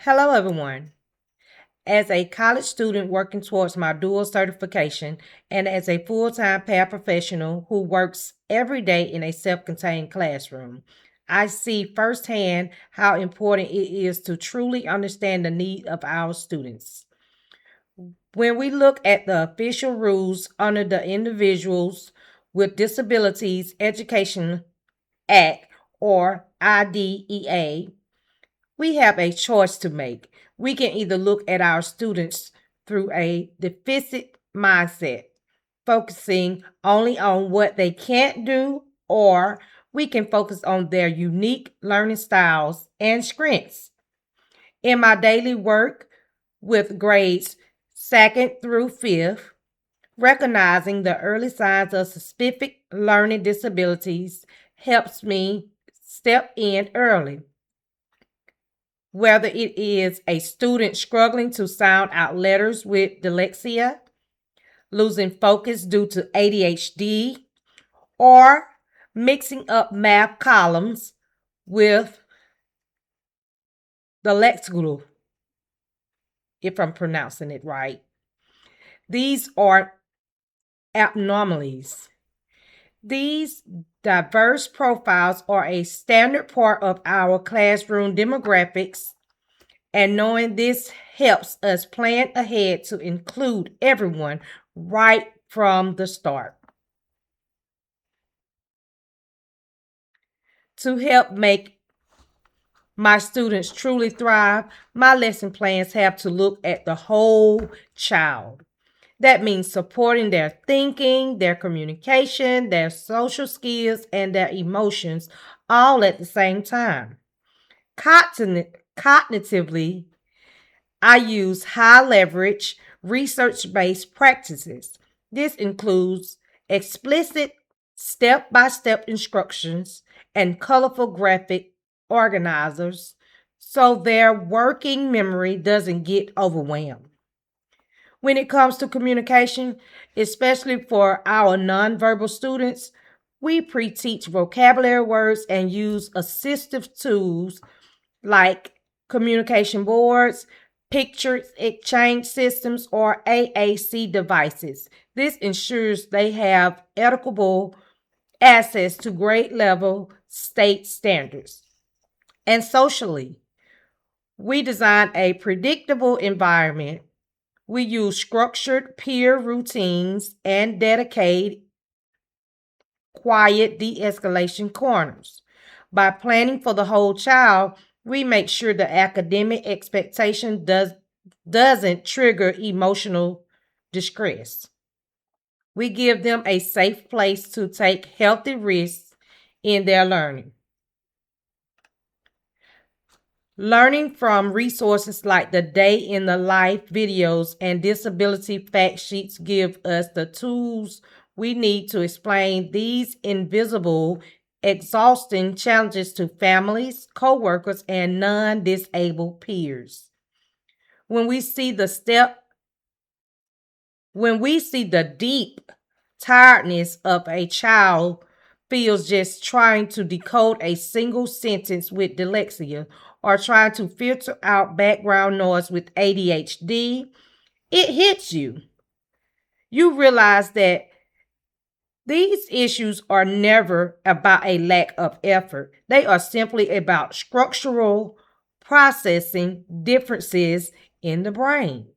Hello, everyone. As a college student working towards my dual certification and as a full time paraprofessional who works every day in a self contained classroom, I see firsthand how important it is to truly understand the need of our students. When we look at the official rules under the Individuals with Disabilities Education Act, or IDEA, we have a choice to make. We can either look at our students through a deficit mindset, focusing only on what they can't do, or we can focus on their unique learning styles and strengths. In my daily work with grades second through fifth, recognizing the early signs of specific learning disabilities helps me step in early. Whether it is a student struggling to sound out letters with dyslexia, losing focus due to ADHD, or mixing up math columns with the lexical, if I'm pronouncing it right. These are abnormalities. These diverse profiles are a standard part of our classroom demographics, and knowing this helps us plan ahead to include everyone right from the start. To help make my students truly thrive, my lesson plans have to look at the whole child. That means supporting their thinking, their communication, their social skills, and their emotions all at the same time. Cognitively, I use high leverage, research based practices. This includes explicit step by step instructions and colorful graphic organizers so their working memory doesn't get overwhelmed. When it comes to communication, especially for our nonverbal students, we pre teach vocabulary words and use assistive tools like communication boards, picture exchange systems, or AAC devices. This ensures they have equitable access to grade level state standards. And socially, we design a predictable environment. We use structured peer routines and dedicate quiet de escalation corners. By planning for the whole child, we make sure the academic expectation doesn't trigger emotional distress. We give them a safe place to take healthy risks in their learning. Learning from resources like the Day in the Life videos and disability fact sheets give us the tools we need to explain these invisible, exhausting challenges to families, coworkers, and non-disabled peers. When we see the step, when we see the deep tiredness of a child feels just trying to decode a single sentence with dyslexia or trying to filter out background noise with ADHD, it hits you. You realize that these issues are never about a lack of effort. They are simply about structural processing differences in the brain.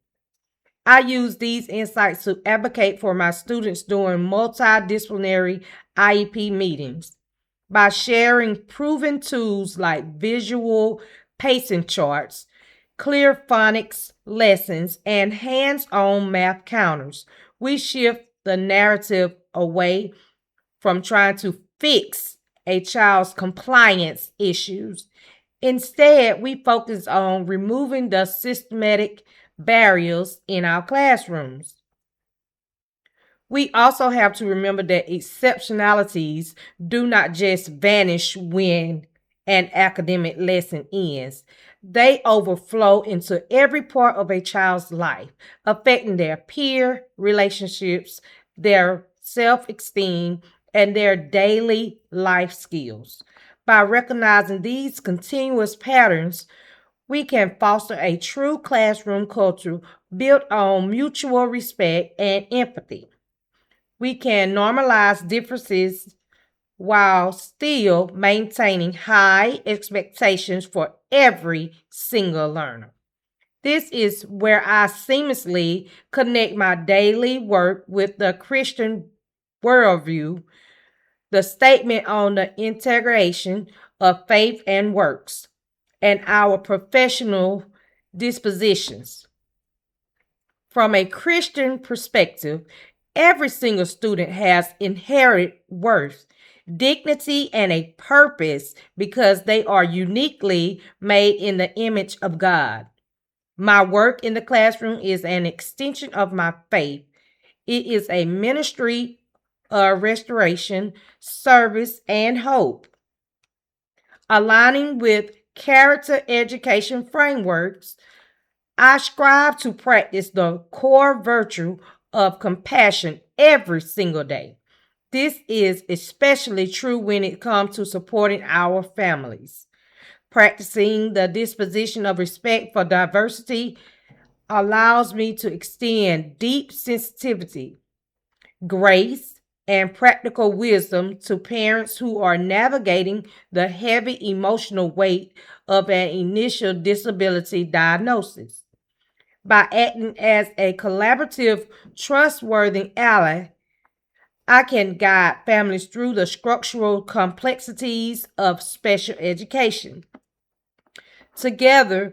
I use these insights to advocate for my students during multidisciplinary IEP meetings by sharing proven tools like visual pacing charts, clear phonics lessons, and hands on math counters. We shift the narrative away from trying to fix a child's compliance issues. Instead, we focus on removing the systematic barriers in our classrooms. We also have to remember that exceptionalities do not just vanish when an academic lesson ends. They overflow into every part of a child's life, affecting their peer relationships, their self esteem, and their daily life skills. By recognizing these continuous patterns, We can foster a true classroom culture built on mutual respect and empathy. We can normalize differences while still maintaining high expectations for every single learner. This is where I seamlessly connect my daily work with the Christian worldview, the statement on the integration of faith and works, and our professional dispositions. From a Christian perspective, every single student has inherent worth, dignity, and a purpose because they are uniquely made in the image of God. My work in the classroom is an extension of my faith. It is a ministry of restoration, service, and hope. Aligning with character education frameworks, I strive to practice the core virtue of compassion every single day. This is especially true when it comes to supporting our families. Practicing the disposition of respect for diversity allows me to extend deep sensitivity, grace, and practical wisdom to parents who are navigating the heavy emotional weight of an initial disability diagnosis. By acting as a collaborative, trustworthy ally, I can guide families through the structural complexities of special education. Together,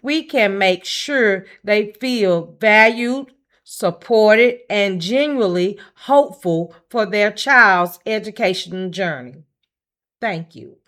we can make sure they feel valued, supported, and genuinely hopeful for their child's educational journey. Thank you.